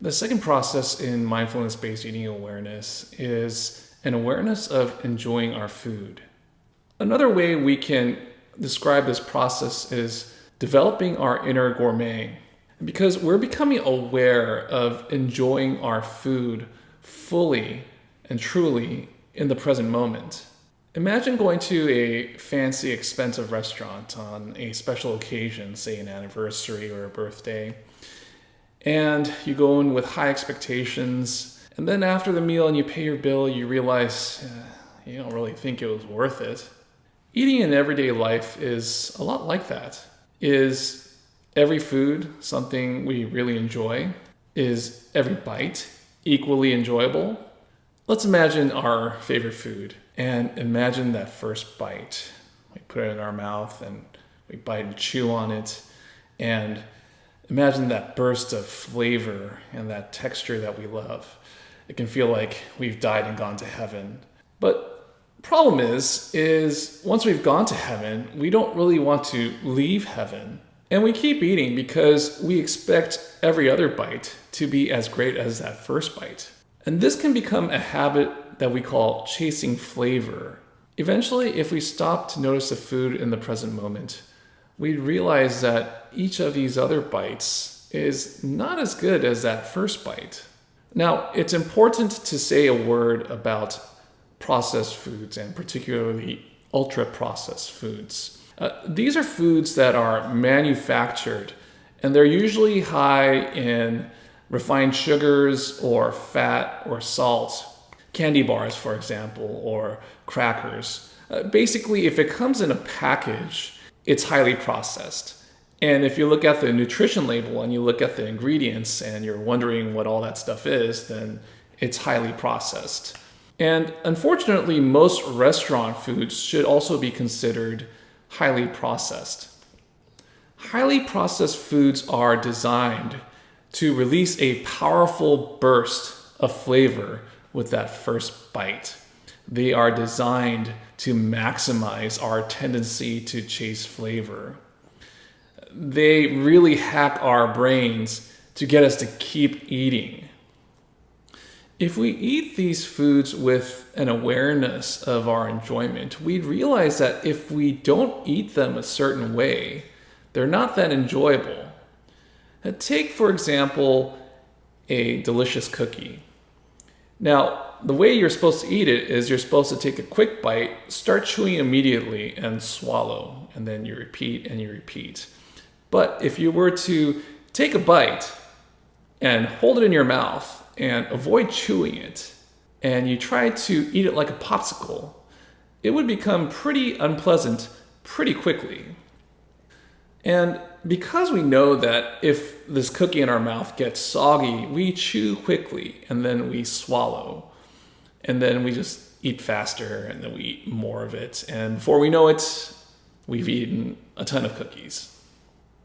The second process in mindfulness-based eating awareness is an awareness of enjoying our food. Another way we can describe this process is developing our inner gourmet, because we're becoming aware of enjoying our food fully and truly in the present moment. Imagine going to a fancy, expensive restaurant on a special occasion, say an anniversary or a birthday, and you go in with high expectations, and then after the meal and you pay your bill, you realize you don't really think it was worth it. Eating in everyday life is a lot like that. Is every food something we really enjoy? Is every bite equally enjoyable? Let's imagine our favorite food and imagine that first bite. We put it in our mouth and we bite and chew on it, and imagine that burst of flavor and that texture that we love. It can feel like we've died and gone to heaven. But problem is once we've gone to heaven, we don't really want to leave heaven. And we keep eating because we expect every other bite to be as great as that first bite. And this can become a habit that we call chasing flavor. Eventually, if we stop to notice the food in the present moment, we'd realize that each of these other bites is not as good as that first bite. Now, it's important to say a word about processed foods, and particularly ultra-processed foods. These are foods that are manufactured, and they're usually high in refined sugars or fat or salt. Candy bars, for example, or crackers. Basically, if it comes in a package, it's highly processed. And if you look at the nutrition label and you look at the ingredients and you're wondering what all that stuff is, then it's highly processed. And unfortunately, most restaurant foods should also be considered highly processed. Highly processed foods are designed to release a powerful burst of flavor with that first bite. They are designed to maximize our tendency to chase flavor. They really hack our brains to get us to keep eating. If we eat these foods with an awareness of our enjoyment, we'd realize that if we don't eat them a certain way, they're not that enjoyable. Take, for example, a delicious cookie. Now, the way you're supposed to eat it is you're supposed to take a quick bite, start chewing immediately, and swallow, and then you repeat and you repeat. But if you were to take a bite and hold it in your mouth and avoid chewing it, and you try to eat it like a popsicle, it would become pretty unpleasant pretty quickly. And because we know that if this cookie in our mouth gets soggy, we chew quickly and then we swallow. And then we just eat faster and then we eat more of it. And before we know it, we've eaten a ton of cookies.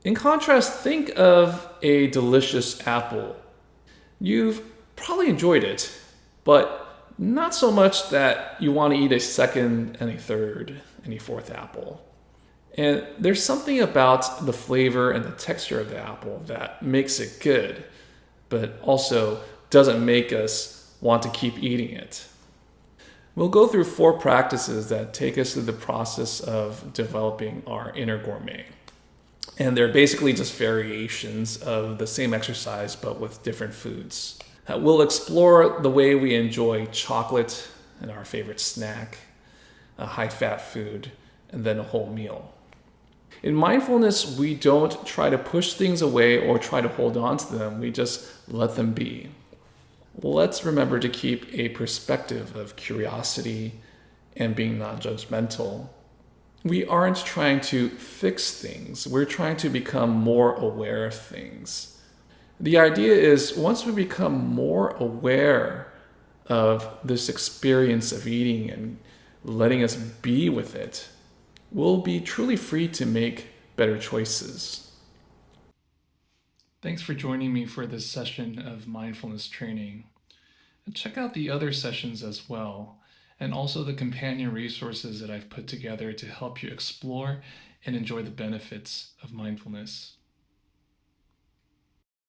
In contrast, think of a delicious apple. You've probably enjoyed it, but not so much that you want to eat a second and a third and a fourth apple. And there's something about the flavor and the texture of the apple that makes it good, but also doesn't make us want to keep eating it. We'll go through 4 practices that take us through the process of developing our inner gourmet. And they're basically just variations of the same exercise, but with different foods. We'll explore the way we enjoy chocolate and our favorite snack, a high-fat food, and then a whole meal. In mindfulness, we don't try to push things away or try to hold on to them. We just let them be. Let's remember to keep a perspective of curiosity and being non-judgmental. We aren't trying to fix things. We're trying to become more aware of things. The idea is once we become more aware of this experience of eating and letting us be with it, we'll be truly free to make better choices. Thanks for joining me for this session of mindfulness training. Check out the other sessions as well, and also the companion resources that I've put together to help you explore and enjoy the benefits of mindfulness.